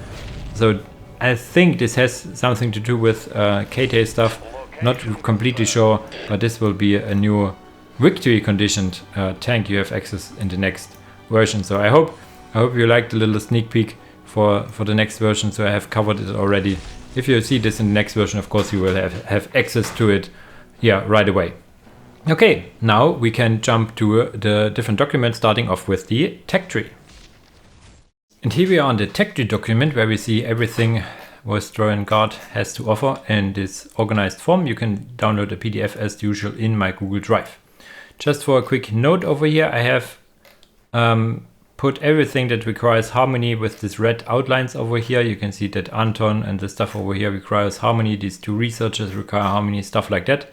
So I think this has something to do with KT stuff. Not completely sure, but this will be a new victory conditioned tank you have access in the next version. So I hope you liked the little sneak peek for the next version. So I have covered it already. If you see this in the next version, of course you will have access to it, yeah, right away. Okay, now we can jump to the different documents, starting off with the tech tree. And here we are on the tech tree document, where we see everything Vostroyan Guard has to offer in this organized form. You can download a PDF as usual in my Google Drive. Just for a quick note over here, I have put everything that requires harmony with these red outlines over here. You can see that Anton and the stuff over here requires harmony. These 2 researchers require harmony, stuff like that.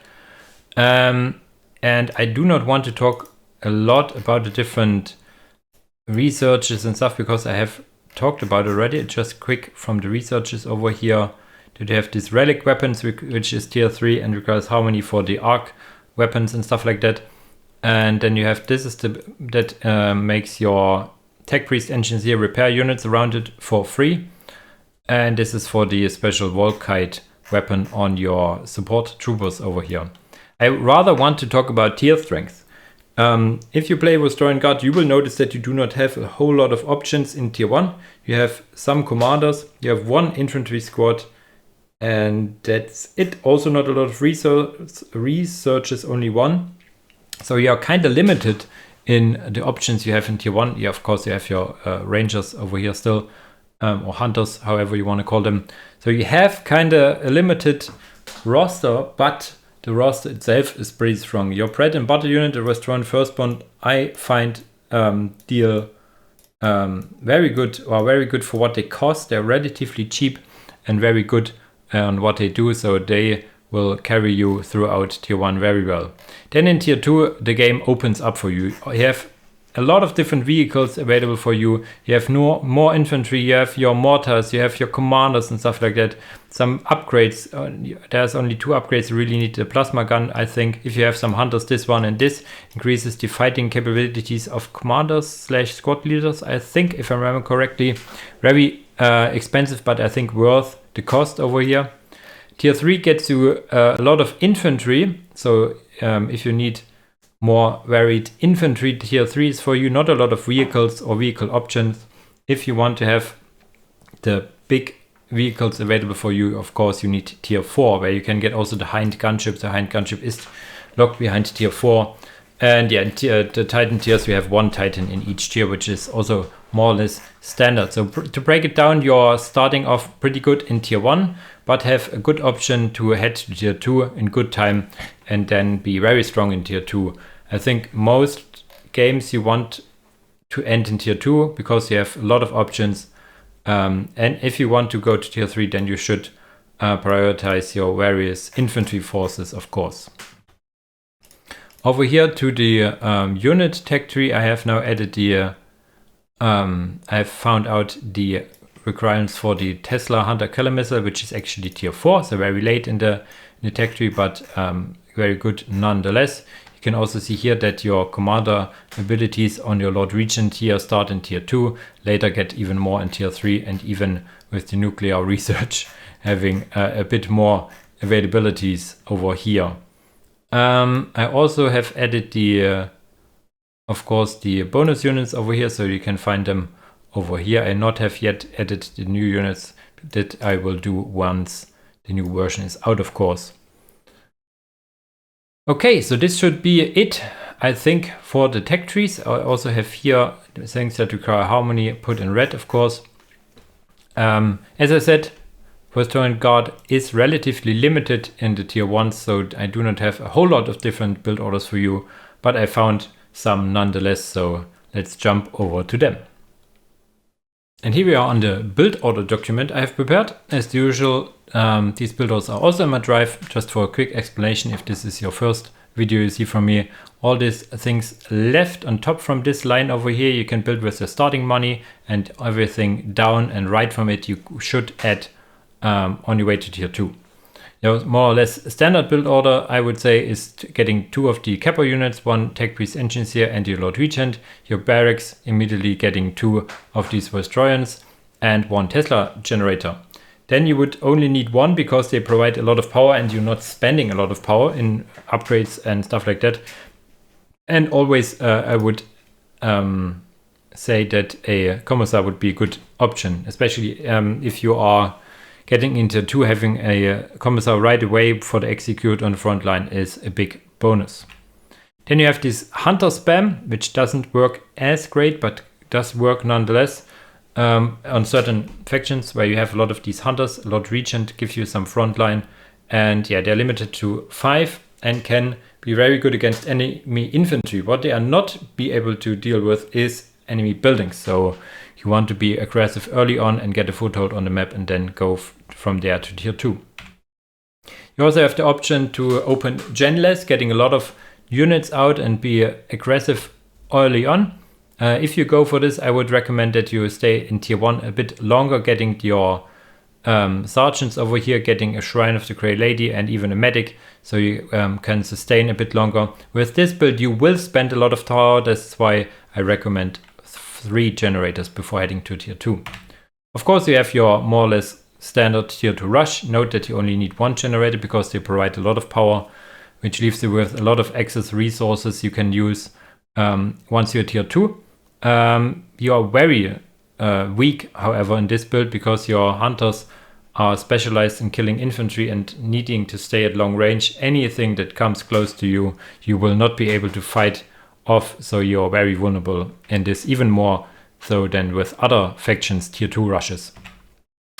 And I do not want to talk a lot about the different researches and stuff, because I have talked about already. Just quick from the researches over here. Do they have these relic weapons, which is tier 3 and requires harmony for the arc weapons and stuff like that. And then you have, this is that makes your tech priest engines here repair units around it for free. And this is for the special Volkite weapon on your support troopers over here. I rather want to talk about tier strength. If you play Vostroyan Guard, you will notice that you do not have a whole lot of options in tier 1. You have some commanders, you have 1 infantry squad, and that's it. Also not a lot of researches, only 1. So you are kind of limited in the options you have in tier 1. Yeah, of course you have your rangers over here still, or hunters, however you want to call them. So you have kind of a limited roster, but the roster itself is pretty strong. Your bread and butter unit, the Vostroyan Firstborn, I find deal very good, or very good for what they cost. They're relatively cheap and very good on what they do, so they will carry you throughout tier 1 very well. Then in tier 2, the game opens up for you. You have a lot of different vehicles available for you. You have more infantry, you have your mortars, you have your commanders and stuff like that. Some upgrades, there's only 2 upgrades. You really need the plasma gun, I think. If you have some hunters, this one and this increases the fighting capabilities of commanders / squad leaders, I think, if I remember correctly. Very expensive, but I think worth the cost over here. Tier 3 gets you a lot of infantry, so if you need more varied infantry, tier 3 is for you. Not a lot of vehicles or vehicle options. If you want to have the big vehicles available for you, of course you need tier 4, where you can get also the Hind gunship. The Hind gunship is locked behind tier 4. And yeah, the Titan tiers, you have 1 Titan in each tier, which is also more or less standard. So to break it down, you're starting off pretty good in tier 1, but have a good option to head to tier 2 in good time and then be very strong in tier 2. I think most games you want to end in tier 2 because you have a lot of options. And if you want to go to tier 3, then you should prioritize your various infantry forces, of course. Over here to the unit tech tree, I have now added the I've found out the requirements for the Tesla Hunter Killer Missile, which is actually tier 4, so very late in the tech tree, but very good nonetheless. You can also see here that your commander abilities on your Lord Regent tier start in tier 2, later get even more in tier 3, and even with the nuclear research having a bit more availabilities over here. I also have added the of course the bonus units over here, so you can find them over here. I not have yet added the new units that I will do once the new version is out, of course. Okay, so this should be it, I think, for the tech trees. I also have here things that require harmony put in red, of course. As I said, Vostroyan Guard is relatively limited in the tier 1, so I do not have a whole lot of different build orders for you, but I found some nonetheless, so let's jump over to them. And here we are on the build order document I have prepared. As usual, these build orders are also in my drive. Just for a quick explanation, if this is your first video you see from me, all these things left on top from this line over here, you can build with your starting money, and everything down and right from it you should add on your way to tier 2. Your more or less standard build order, I would say, is getting 2 of the Capo units, 1 Techtrees engineer and your Lord Regent, your barracks immediately getting 2 of these Vostroyans and 1 Tesla generator. Then you would only need 1 because they provide a lot of power and you're not spending a lot of power in upgrades and stuff like that. And always I would say that a commissar would be a good option, especially if you are getting into 2, having a commissar right away for the execute on the front line is a big bonus. Then you have this hunter spam, which doesn't work as great, but does work nonetheless on certain factions where you have a lot of these hunters. Lord Regent gives you some front line, and yeah, they're limited to 5 and can be very good against enemy infantry. What they are not be able to deal with is enemy buildings. So you want to be aggressive early on and get a foothold on the map and then go from there to tier 2. You also have the option to open genless, getting a lot of units out and be aggressive early on. If you go for this, I would recommend that you stay in tier 1 a bit longer, getting your sergeants over here, getting a Shrine of the Grey Lady and even a medic, so you can sustain a bit longer. With this build you will spend a lot of power, that's why I recommend 3 generators before heading to tier 2. Of course you have your more or less standard tier 2 rush. Note that you only need 1 generator because they provide a lot of power, which leaves you with a lot of excess resources you can use once you're tier 2. You are very weak, however, in this build because your hunters are specialized in killing infantry and needing to stay at long range. Anything that comes close to you, you will not be able to fight off, so you're very vulnerable in this, even more so than with other factions tier 2 rushes.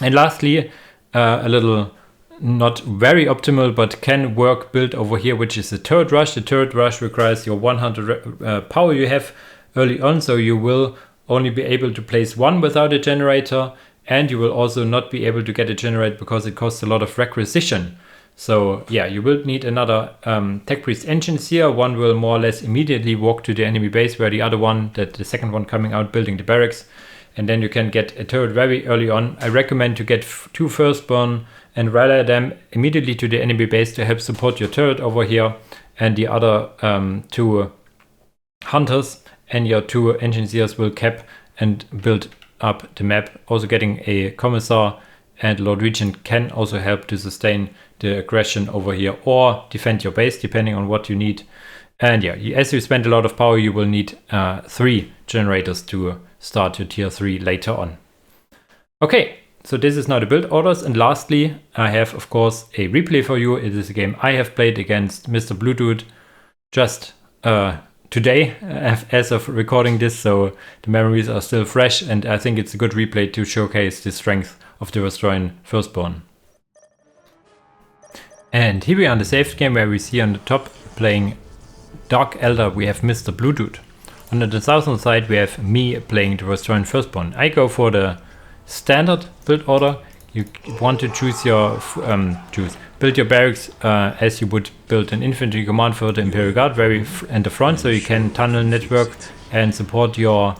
And lastly, a little not very optimal but can work build over here, which is the turret rush. The turret rush requires your 100 power you have early on, so you will only be able to place 1 without a generator, and you will also not be able to get a generator because it costs a lot of requisition. So yeah, you will need another Techtrees engines here. One will more or less immediately walk to the enemy base, where the other one, the second one coming out, building the barracks. And then you can get a turret very early on. I recommend to get 2 Firstborn and rally them immediately to the enemy base to help support your turret over here. And the other 2 hunters and your 2 engineers will cap and build up the map. Also getting a commissar and Lord Regent can also help to sustain the aggression over here or defend your base, depending on what you need. And yeah, as you spend a lot of power, you will need 3 generators to start your tier 3 later on. Okay, so this is now the build orders. And lastly, I have, of course, a replay for you. It is a game I have played against Mr. Blue Dude just today, as of recording this, so the memories are still fresh, and I think it's a good replay to showcase the strength of the Vostroyan Firstborn. And here we are in the saved game, where we see on the top playing Dark Elder, we have Mr. Blue Dude. On the southern side we have me playing the Vostroyan Firstborn. I go for the standard build order. You want to choose your build your barracks as you would build an infantry command for the Imperial Guard, very in the front, so you can tunnel network and support your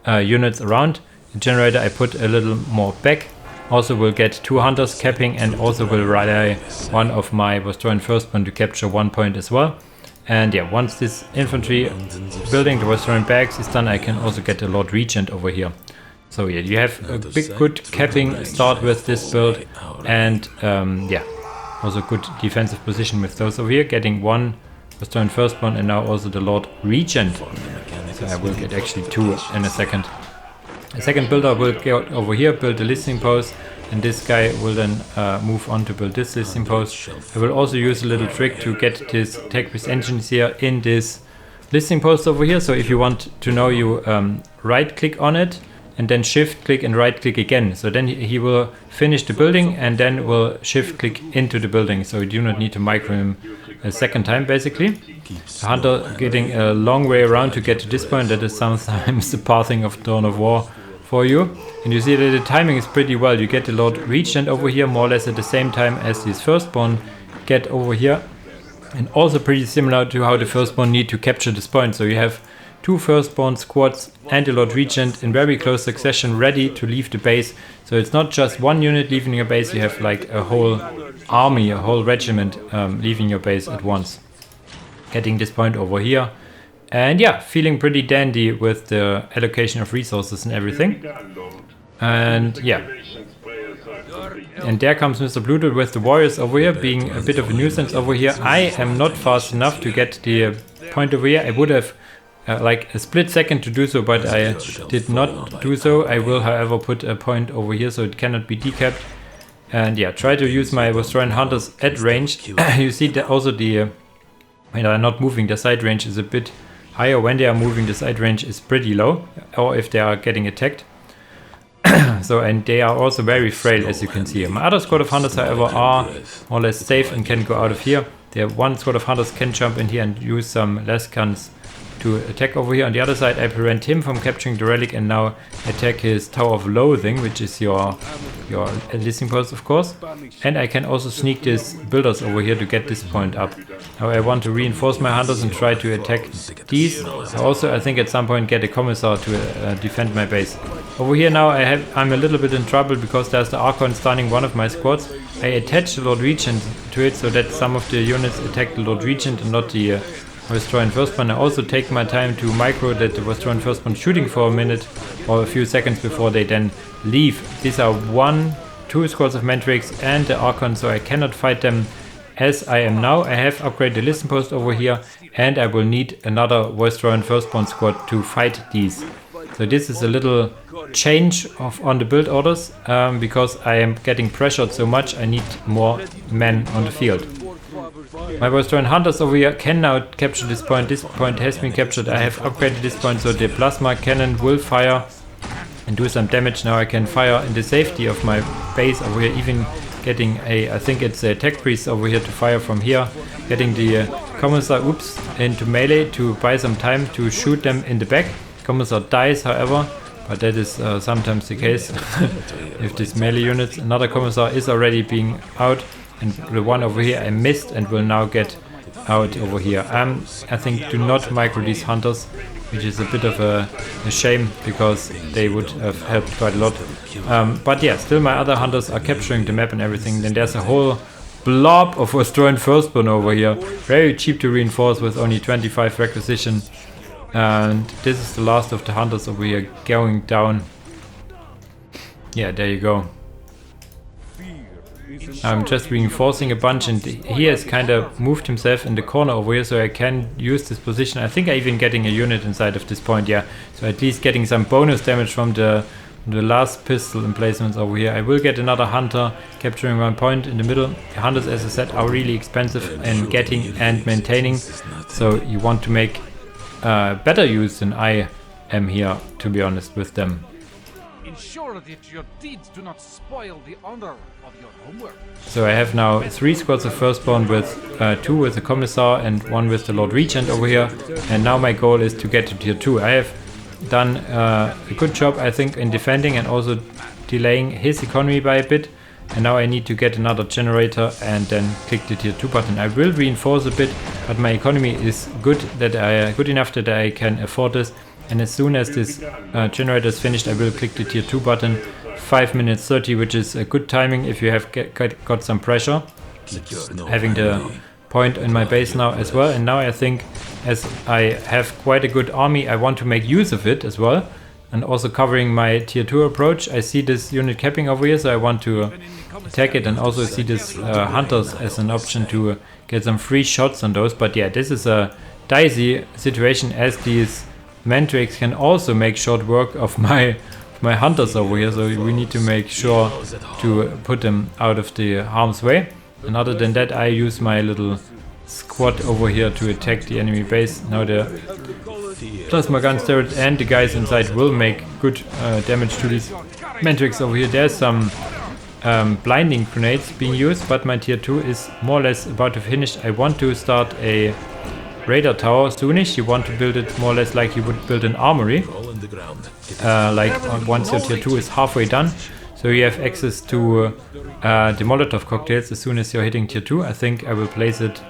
units around. The generator I put a little more back. Also will get 2 hunters capping, and also will rally one of my Vostroyan Firstborn to capture 1 point as well. And yeah, once this infantry building the Vostroyan barracks is done, I can also get a Lord Regent over here. So yeah, you have a big good capping start with this build, and yeah, also good defensive position with those over here, getting 1 Vostroyan Firstborn and now also the Lord Regent. So I will get actually 2 in a second. A second builder will go over here, build a listening post, and this guy will then move on to build this listening post. I will also use a little trick to get this Techtrees engines here in this listening post over here. So if you want to know, you right click on it and then shift click and right click again. So then he will finish the building and then will shift click into the building. So you do not need to micro him a second time basically. The hunter getting a long way around to get to this point. That is sometimes the pathing of Dawn of War for you. And you see that the timing is pretty well. You get the Lord Regent over here more or less at the same time as these Firstborn get over here. And also pretty similar to how the Firstborn need to capture this point. So you have 2 Firstborn squads and the Lord Regent in very close succession ready to leave the base. So it's not just 1 unit leaving your base, you have like a whole army, a whole regiment leaving your base at once. Getting this point over here. And yeah, feeling pretty dandy with the allocation of resources and everything. And yeah. And there comes Mr. Blue Dude with the warriors over here, being a bit of a nuisance over here. I am not fast enough to get the point over here. I would have like a split second to do so, but I did not do so. I will, however, put a point over here so it cannot be decapped. And yeah, try to use my Vostroyan hunters at range. You see that also the when they are not moving, the side range is a bit higher. When they are moving, the side range is pretty low, or if they are getting attacked. So, and they are also very frail, as you can see. My other squad of hunters, however, are more or less safe and can go out of here. There, 1 squad of hunters can jump in here and use some less guns to attack over here. On the other side, I prevent him from capturing the relic and now attack his Tower of Loathing, which is your listening post, of course. And I can also sneak these builders over here to get this point up. Now I want to reinforce my hunters and try to attack these. Also, I think at some point get a commissar to defend my base. Over here now I'm a little bit in trouble because there's the Archon stunning one of my squads. I attach the Lord Regent to it so that some of the units attack the Lord Regent and not the Vostroyan Firstborn. I also take my time to micro that the Vostroyan Firstborn shooting for a minute or a few seconds before they then leave. These are 2 squads of Mentrix and the Archon, so I cannot fight them as I am now. I have upgraded the listen post over here, and I will need another Vostroyan Firstborn squad to fight these. So this is a little change on the build orders, because I am getting pressured so much. I need more men on the field. My Vostroyan hunters over here can now capture this point. This point has been captured. I have upgraded this point so the plasma cannon will fire and do some damage. Now I can fire in the safety of my base over here, even getting I think it's a Techtrees over here to fire from here, getting the Commissar into melee to buy some time to shoot them in the back. Commissar dies, however, but that is sometimes the case if this melee units. Another Commissar is already being out, and the one over here I missed and will now get out over here. I think do not micro these hunters, which is a bit of a shame because they would have helped quite a lot. But yeah, still my other hunters are capturing the map and everything. Then there's a whole blob of Vostroyan Firstborn over here. Very cheap to reinforce with only 25 requisition. And this is the last of the hunters over here going down. Yeah, there you go. I'm just reinforcing a bunch, and he has kind of moved himself in the corner over here, so I can use this position. I think I'm even getting a unit inside of this point, yeah. So at least getting some bonus damage from the last pistol emplacements over here. I will get another hunter, capturing one point in the middle. The hunters, as I said, are really expensive in getting and maintaining, so you want to make better use than I am here, to be honest, with them. Ensure that your deeds do not spoil the honor of your homework. So I have now 3 squads of Firstborn with 2 with the Commissar and 1 with the Lord Regent over here. And now my goal is to get to tier 2. I have done a good job, I think, in defending and also delaying his economy by a bit. And now I need to get another generator and then click the tier 2 button. I will reinforce a bit, but my economy is good enough that I can afford this. And as soon as this generator is finished, I will click the tier 2 button. 5 minutes 30, which is a good timing if you have got some pressure. Having the point in my base now as well. And now I think, as I have quite a good army, I want to make use of it as well. And also covering my tier 2 approach. I see this unit capping over here, so I want to attack it, and also see this hunters as an option to get some free shots on those. But yeah, this is a dicey situation, as these Mandrake can also make short work of my hunters over here, so we need to make sure to put them out of the harm's way. And other than that, I use my little squad over here to attack the enemy base. Now the plasma guns there and the guys inside will make good damage to these Mandrake over here. There's some blinding grenades being used, but my tier 2 is more or less about to finish. I want to start a radar tower soonish. You want to build it more or less like you would build an armory, once your tier 2 is halfway done, so you have access to the Molotov cocktails as soon as you're hitting tier 2. I think I will place it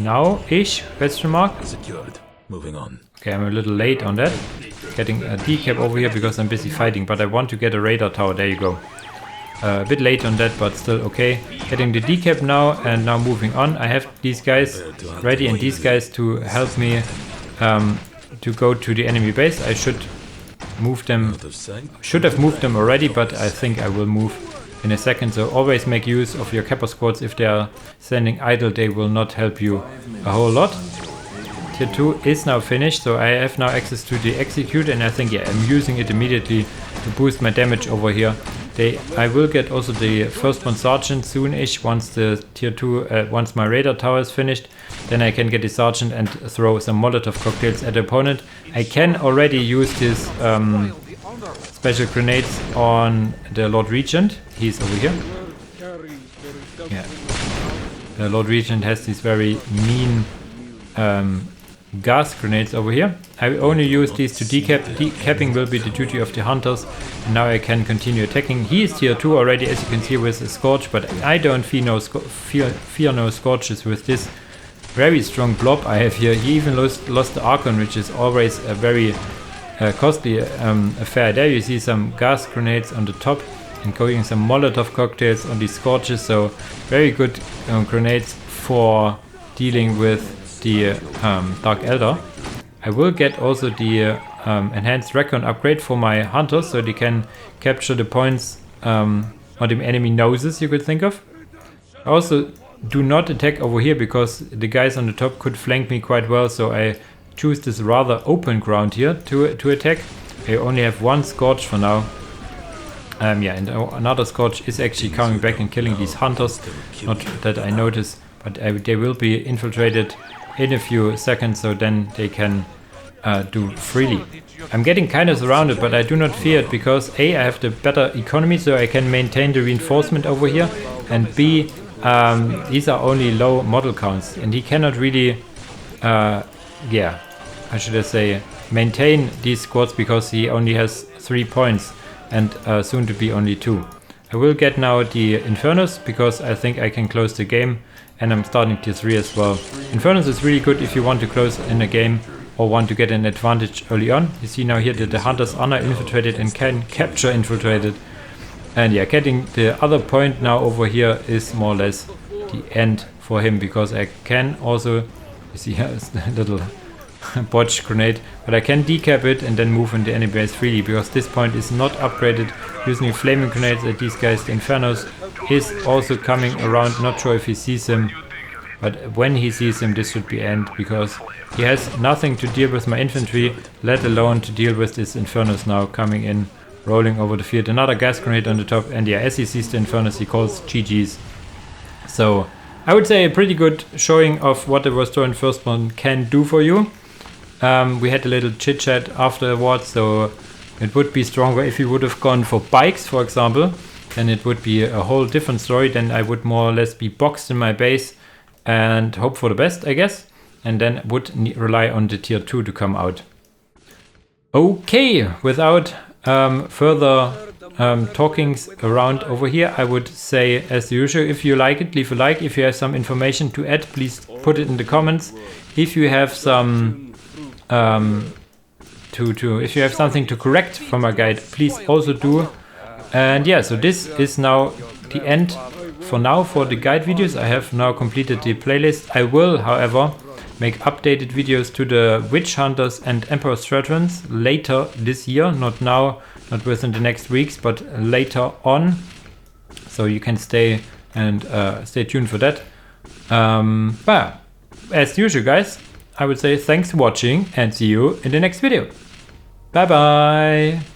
now-ish, question mark. Secured. Moving on. Okay, I'm a little late on that. Getting a decap over here because I'm busy fighting, but I want to get a radar tower. There you go. A bit late on that, but still okay. Getting the decap now, and now moving on. I have these guys ready and these guys to help me to go to the enemy base. I should move them, should have moved them already, but I think I will move in a second. So always make use of your Kappa squads. If they are standing idle, they will not help you a whole lot. Tier 2 is now finished, so I have now access to the execute, and I think, yeah, I'm using it immediately to boost my damage over here. I will get also the Firstborn Sergeant soon-ish once the tier 2, once my radar tower is finished. Then I can get the Sergeant and throw some Molotov cocktails at the opponent. I can already use this special grenades on the Lord Regent. He's over here. Yeah. The Lord Regent has these very mean gas grenades over here. I only use these to decap. Decapping will be the duty of the hunters. And now I can continue attacking. He is tier 2 already, as you can see, with a Scorch, but I don't fear no Scorches with this very strong blob I have here. He even lost the Archon, which is always a very costly affair. There you see some gas grenades on the top and going some Molotov cocktails on these Scorches. So very good grenades for dealing with the Dark Elder. I will get also the enhanced recon upgrade for my hunters, so they can capture the points on the enemy noses, you could think of. I also do not attack over here because the guys on the top could flank me quite well, so I choose this rather open ground here to attack. I only have one Scorch for now. Yeah, and another Scorch is actually coming back and killing these hunters. Not that I notice, but they will be infiltrated in a few seconds, so then they can do freely. I'm getting kind of surrounded, but I do not fear it because A, I have the better economy, so I can maintain the reinforcement over here, and B, these are only low model counts, and he cannot really, yeah, how should I say, maintain these squads because he only has 3 points and soon to be only 2. I will get now the Infernus because I think I can close the game, and I'm starting tier 3 as well. Infernus is really good if you want to close in a game or want to get an advantage early on. You see now here that the hunters are now infiltrated and can capture infiltrated. And yeah, getting the other point now over here is more or less the end for him, because I can also, you see here is the little botch grenade, but I can decap it and then move in the enemy base freely, because this point is not upgraded using flaming grenades at these guys. The Infernos is also coming around, not sure if he sees him, but when he sees him this should be end, because he has nothing to deal with my infantry, let alone to deal with this Infernos now coming in, rolling over the field. Another gas grenade on the top, and yeah, as he sees the Infernus he calls GG's. So I would say a pretty good showing of what the Vostroyan Firstborn can do for you. We had a little chit chat afterwards, so it would be stronger if you would have gone for bikes, for example. Then it would be a whole different story. Then I would more or less be boxed in my base and hope for the best, I guess. And then would rely on the tier 2 to come out. Okay, without further talkings around over here, I would say as usual, if you like it, leave a like. If you have some information to add, please put it in the comments. If you have some if you have something to correct from my guide, please also do. And yeah, so this is now the end for now for the guide videos. I have now completed the playlist. I will, however, make updated videos to the Witch Hunters and Emperor Strategies later this year, not now, not within the next weeks, but later on. So you can stay tuned for that. But as usual, guys, I would say thanks for watching and see you in the next video. Bye bye.